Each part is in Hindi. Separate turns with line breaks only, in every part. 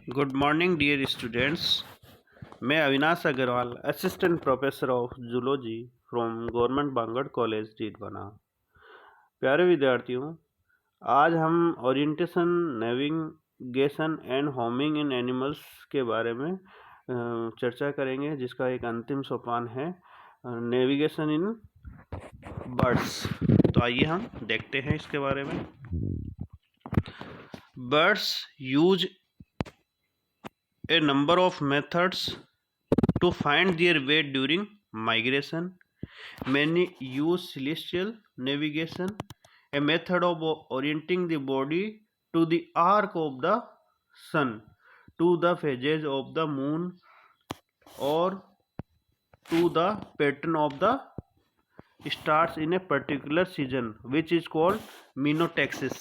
Good morning dear students. मैं Avinash Agrawal, assistant professor of zoology from government Bangur college Didwana. प्यारे विद्यार्थियों, आज हम orientation, navigation and homing in animals के बारे में चर्चा करेंगे, जिसका एक अंतिम सोपान है नेविगेशन इन बर्ड्स। तो आइए हम देखते हैं इसके बारे में। Buds used a number of methods to find their way during migration. Many use celestial navigation, a method of orienting the body to the arc of the sun, to the phases of the moon, or to the pattern of the stars in a particular season, which is called menotaxis.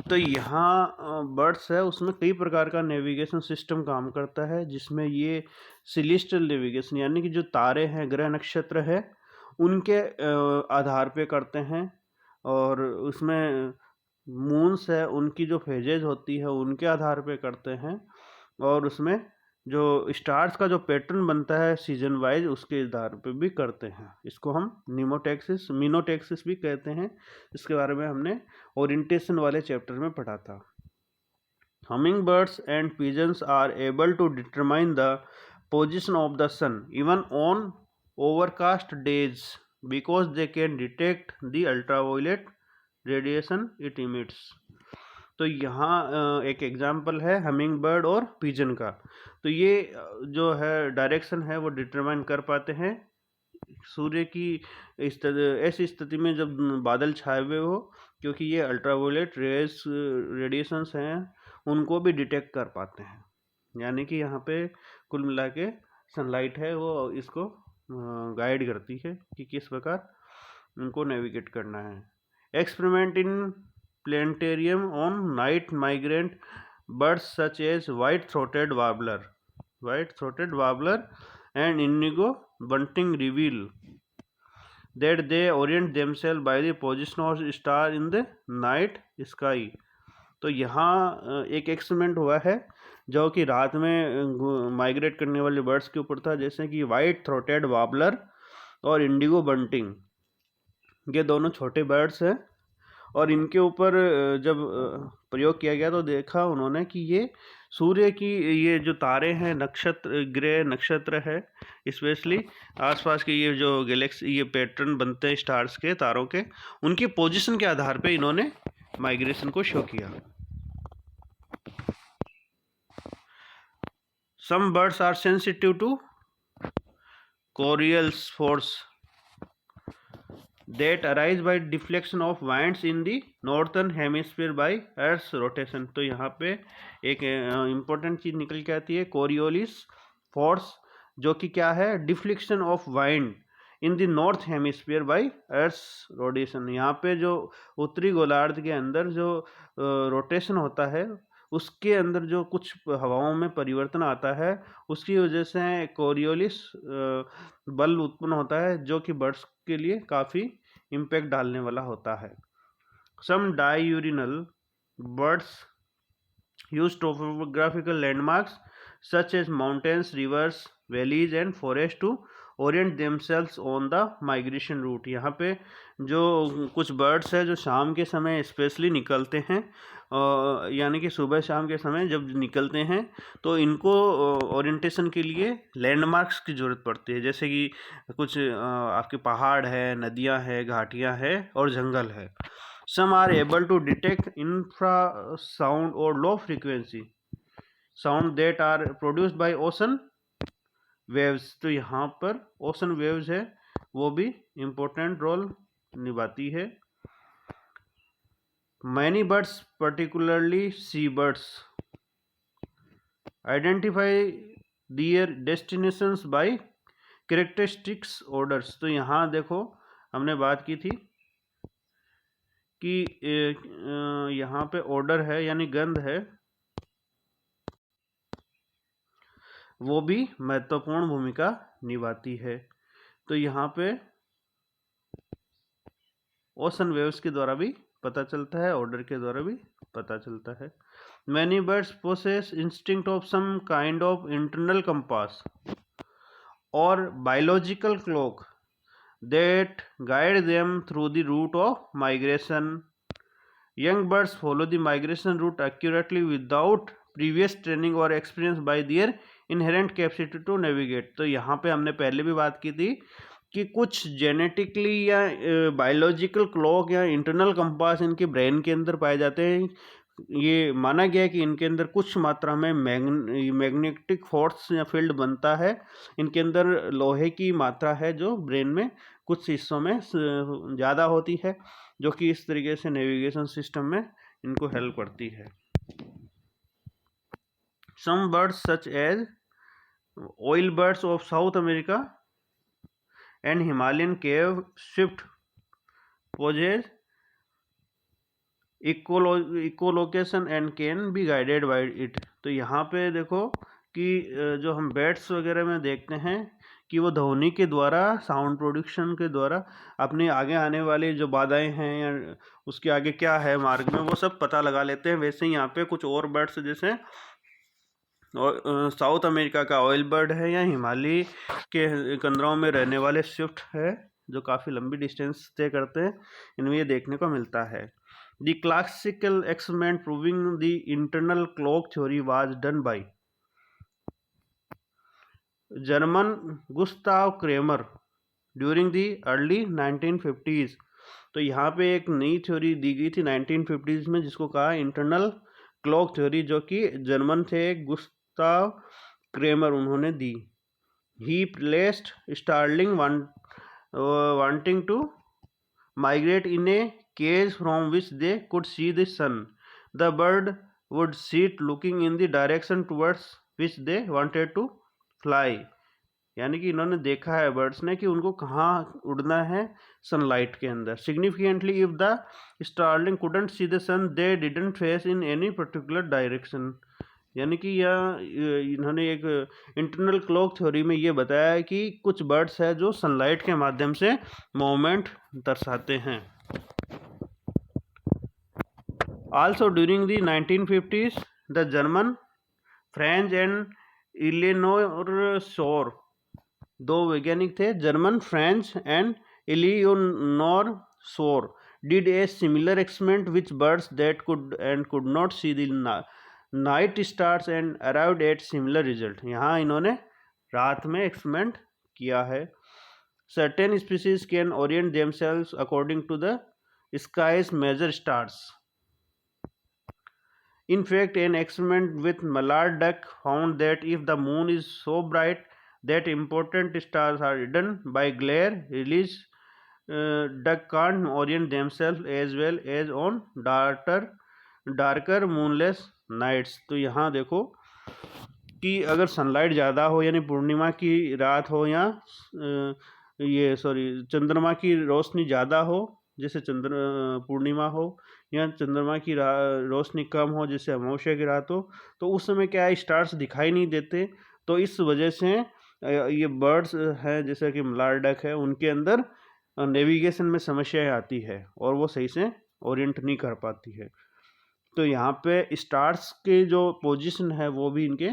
तो यहाँ बर्ड्स है, उसमें कई प्रकार का नेविगेशन सिस्टम काम करता है, जिसमें ये सिलेस्टियल नेविगेशन यानी कि जो तारे हैं, ग्रह नक्षत्र है, उनके आधार पे करते हैं, और उसमें मून्स है, उनकी जो फेजेज होती है उनके आधार पे करते हैं, और उसमें जो स्टार्स का जो पैटर्न बनता है सीजन वाइज उसके आधार पे भी करते हैं। इसको हम मीनोटैक्सिस भी कहते हैं। इसके बारे में हमने ओरिएंटेशन वाले चैप्टर में पढ़ा था। Humming birds and pigeons are able to determine the position of the sun even on overcast days because they can detect the ultraviolet radiation it emits. तो यहाँ एक एग्जाम्पल है हमिंग बर्ड और पिजन का। तो ये जो है डायरेक्शन है वो डिटरमाइन कर पाते हैं सूर्य की ऐसी स्थिति में जब बादल छाए हुए हो, क्योंकि ये अल्ट्रावायलेट रेडिएशंस हैं उनको भी डिटेक्ट कर पाते हैं। यानी कि यहाँ पे कुल मिला के सनलाइट है वो इसको गाइड करती है कि किस प्रकार उनको नेविगेट करना है। Experiment in planetarium on night migrant birds such as white throated warbler and indigo bunting reveal that they orient themselves by the position of star in the night sky। तो यहाँ एक एक्सपेरिमेंट हुआ है जो कि रात में माइग्रेट करने वाले बर्ड्स के ऊपर था, जैसे कि वाइट थ्रोटेड वार्बलर और इंडिगो बंटिंग। ये दोनों छोटे बर्ड्स हैं, और इनके ऊपर जब प्रयोग किया गया तो देखा उन्होंने कि ये सूर्य की ये जो तारे हैं, नक्षत्र, ग्रह नक्षत्र है, स्पेशली आसपास के ये जो गैलेक्सी, ये पैटर्न बनते हैं स्टार्स के, तारों के, उनकी पोजीशन के आधार पे इन्होंने माइग्रेशन को शो किया। Some birds are sensitive to Coriolis force that arise by deflection of winds in the northern hemisphere by earth's rotation। तो यहाँ पे एक इम्पोर्टेंट चीज निकल के आती है, कोरियोलिस फोर्स, जो कि क्या है, deflection of wind in the north hemisphere by earth's rotation. यहाँ पे जो उत्तरी गोलार्ध के अंदर जो रोटेशन होता है उसके अंदर जो कुछ हवाओं में परिवर्तन आता है, उसकी वजह से कोरियोलिस बल उत्पन्न होता है, जो कि बर्ड्स के लिए काफ़ी इम्पैक्ट डालने वाला होता है। Some diurnal birds use topographical landmarks such as mountains, rivers, valleys and forests to orient themselves on the migration route। यहाँ पे जो कुछ बर्ड्स है जो शाम के समय स्पेशली निकलते हैं, यानी कि सुबह शाम के समय जब निकलते हैं तो इनको ओरिएंटेशन के लिए लैंडमार्क्स की ज़रूरत पड़ती है, जैसे कि कुछ आपके पहाड़ है, नदियाँ है, घाटियाँ है और जंगल है। Some are able to detect infrasound or low frequency sound that are produced by ocean waves। तो यहाँ पर ocean waves है वो भी important रोल निभाती है। Many birds, particularly seabirds, identify their destinations by characteristics odors। तो यहाँ देखो हमने बात की थी कि यहाँ पे ऑर्डर है यानी गंध है, वो भी महत्वपूर्ण भूमिका निभाती है। तो यहाँ पे ओशन वेव्स के द्वारा भी पता चलता है, ऑर्डर के द्वारा भी पता चलता है। Many birds possess instinct of some kind of internal compass or biological clock that guide them through the route of migration. Young birds follow the migration route accurately without previous training or experience by their inherent capacity to navigate. तो यहाँ पे हमने पहले भी बात की थी कि कुछ जेनेटिकली या बायोलॉजिकल क्लॉक या इंटरनल कंपास इनके ब्रेन के अंदर पाए जाते हैं. ये माना गया है कि इनके अंदर कुछ मात्रा में मैग्नेटिक फोर्स या फील्ड बनता है. इनके अंदर लोहे की मात्रा है जो ब्रेन में कुछ हिस्सों में ज़्यादा होती है, जो कि इस तरीके से नेविगेशन सिस्टम में इनको हेल्प करती है. Some birds such as oil birds of South America and Himalayan cave swift possess echolocation and can be guided by it. तो यहाँ पे देखो कि जो हम बैट्स वगैरह में देखते हैं कि वो ध्वनि के द्वारा, साउंड प्रोडक्शन के द्वारा अपने आगे आने वाली जो बाधाएं हैं या उसके आगे क्या है मार्ग में, वो सब पता लगा लेते हैं. वैसे ही यहाँ पे कुछ और बर्ड्स जैसे साउथ अमेरिका का ऑयल बर्ड है या हिमालय के कंदरों में रहने वाले स्विफ्ट है जो काफ़ी लंबी डिस्टेंस तय करते हैं, इनमें ये देखने को मिलता है. The classical experiment proving the internal clock theory was done by German Gustav Kramer during the early 1950s. तो यहाँ पे एक नई थ्योरी दी गई थी 1950s में जिसको कहा इंटरनल क्लॉक थ्योरी, जो कि जर्मन थे गुस्ताव क्रेमर, उन्होंने दी. He placed starling wanting to migrate in a cage from which they could see the sun. The bird would sit looking in the direction towards which they wanted to fly. यानी कि इन्होंने देखा है बर्ड्स ने कि उनको कहाँ उड़ना है सनलाइट के अंदर. Significantly if the starling couldn't see the sun they didn't face in any particular direction. यानी कि यह इन्होंने एक इंटरनल क्लॉक थ्योरी में ये बताया है कि कुछ बर्ड्स है जो सनलाइट के माध्यम से मूवमेंट दर्शाते हैं. Also during the 1950s the German, French and Eleanor Shore, दो वैज्ञानिक थे German, French and Eleanor Shore, did a similar experiment which birds that could not see the night stars and arrived at similar result. यहाँ इन्होंने रात में एक्सपेरिमेंट किया है. Certain species can orient themselves according to the skies major stars. In fact, an experiment with mallard duck found that if the moon is so bright that important stars are hidden by glare release, duck can't orient themselves as well as on darker moonless nights. तो यहाँ देखो कि अगर सनलाइट ज़्यादा हो यानी पूर्णिमा की रात हो या चंद्रमा की रोशनी ज़्यादा हो जैसे पूर्णिमा हो, या चंद्रमा की रोशनी कम हो जैसे अमावस्या की रात हो, तो उस समय क्या है स्टार्स दिखाई नहीं देते. तो इस वजह से ये बर्ड्स हैं जैसे कि मलार डक है, उनके अंदर नेविगेशन में समस्याएं आती है और वो सही से ओरिएंट नहीं कर पाती है. तो यहाँ पे स्टार्स के जो पोजीशन है वो भी इनके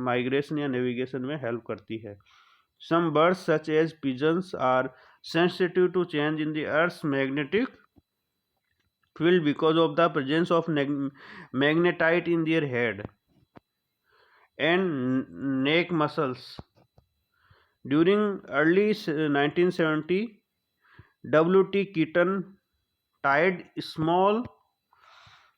माइग्रेशन या नेविगेशन में हेल्प करती है. Some birds such as pigeons are sensitive to change in the earth's magnetic field because of the presence of magnetite in their head and neck muscles. During early 1970 W.T. Keaton tied small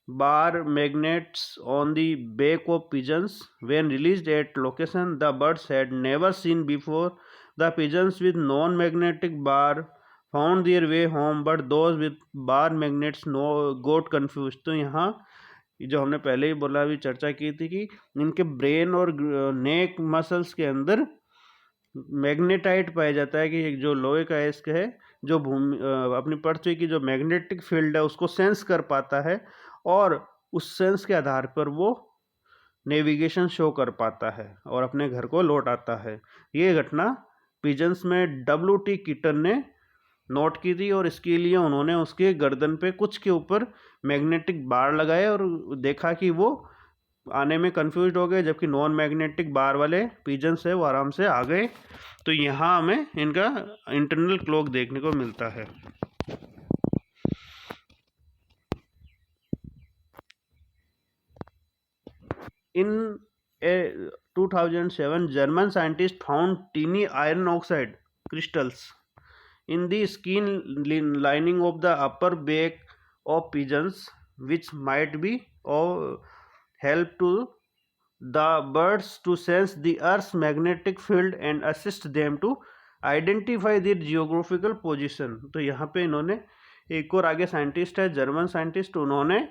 bar magnets on the back of pigeons. When released at location the birds had never seen before, the pigeons with non-magnetic bar found their way home, but those with bar magnets got confused. तो यहाँ जो हमने पहले ही बोला, अभी चर्चा की थी कि इनके ब्रेन और नेक मसल्स के अंदर मैग्नेटाइट पाया जाता है कि जो लोहे का एस्क है जो अपनी पृथ्वी की जो मैग्नेटिक फील्ड है उसको सेंस कर पाता है और उस सेंस के आधार पर वो नेविगेशन शो कर पाता है और अपने घर को लौट आता है. ये घटना पिजन्स में W.T. कीटन ने नोट की थी और इसके लिए उन्होंने उसके गर्दन पे कुछ के ऊपर मैग्नेटिक बार लगाए और देखा कि वो आने में कंफ्यूज हो गए, जबकि नॉन मैग्नेटिक बार वाले पिजन्स है वो आराम से आ गए। तो यहाँ हमें इनका इंटरनल क्लॉक देखने को मिलता है। In 2007, German scientists found tiny iron oxide crystals in the skin lining of the upper back of pigeons, which might be of help to the birds to sense the Earth's magnetic field and assist them to identify their geographical position। तो यहाँ पे इन्होंने एक और आगे साइंटिस्ट है, जर्मन साइंटिस्ट, उन्होंने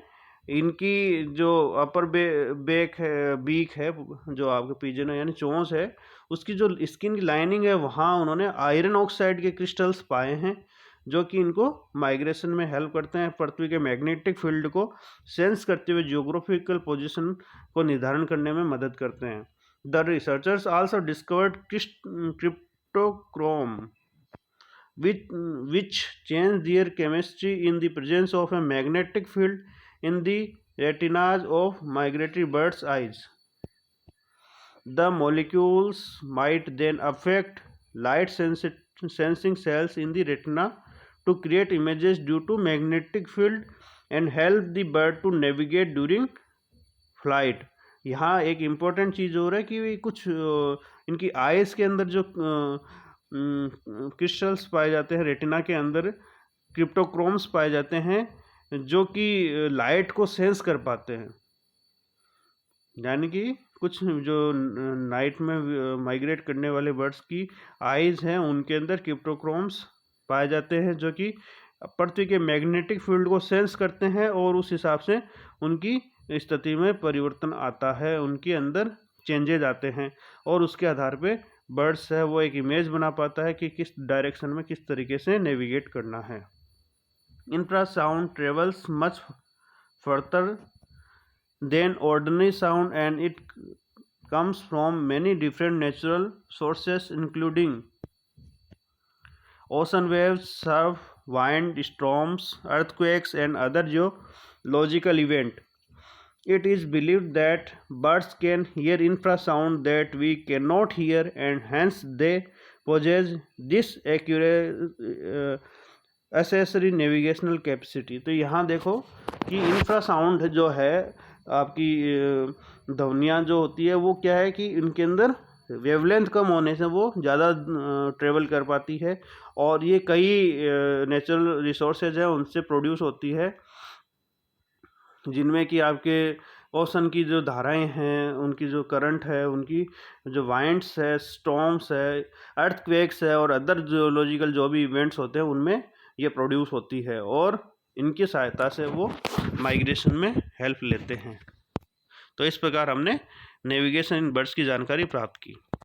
इनकी जो अपर बेक है, बीक है, जो आपके पिजन है यानी चोंच है, उसकी जो स्किन की लाइनिंग है वहाँ उन्होंने आयरन ऑक्साइड के क्रिस्टल्स पाए हैं, जो कि इनको माइग्रेशन में हेल्प करते हैं, पृथ्वी के मैग्नेटिक फील्ड को सेंस करते हुए जियोग्राफिकल पोजीशन को निर्धारण करने में मदद करते हैं। The researchers also discovered cryptochrome which change their chemistry in the presence of a magnetic field in the retinas of migratory birds' eyes. The molecules might then affect light sensing cells in the retina to create images due to magnetic field and help the bird to navigate during flight। यहाँ एक इम्पोर्टेंट चीज़ हो रहा है कि कुछ इनकी आइज़ के अंदर जो क्रिस्टल्स पाए जाते हैं, रेटिना के अंदर क्रिप्टोक्रोम्स पाए जाते हैं, जो कि लाइट को सेंस कर पाते हैं। यानी कि कुछ जो नाइट में माइग्रेट करने वाले बर्ड्स की आइज़ हैं, उनके अंदर क्रिप्टोक्रोम्स पाए जाते हैं, जो कि पृथ्वी के मैग्नेटिक फील्ड को सेंस करते हैं और उस हिसाब से उनकी स्थिति में परिवर्तन आता है, उनके अंदर चेंजेज आते हैं, और उसके आधार पे बर्ड्स है वो एक इमेज बना पाता है कि किस डायरेक्शन में किस तरीके से नेविगेट करना है। Infrasound travels much further than ordinary sound and it comes from many different natural sources including ocean waves, surf, wind, storms, earthquakes, and other geological events. It is believed that birds can hear infrasound that we cannot hear, and hence they possess this accessory navigational capacity। तो यहाँ देखो कि इंफ्रासाउंड जो है, आपकी ध्वनियाँ जो होती है वो क्या है कि इनके अंदर वेवलेंथ कम होने से वो ज़्यादा ट्रेवल कर पाती है, और ये कई नेचुरल रिसोर्सेज हैं उनसे प्रोड्यूस होती है, जिनमें कि आपके ओशन की जो धाराएं हैं, उनकी जो करंट है, उनकी जो वाइंड्स है, स्टॉर्म्स है, अर्थक्वेक्स है, और अदर जियोलॉजिकल जो भी इवेंट्स होते हैं उनमें ये प्रोड्यूस होती है, और इनकी सहायता से वो माइग्रेशन में हेल्प लेते हैं। तो इस प्रकार हमने नेविगेशन इन बर्ड्स की जानकारी प्राप्त की।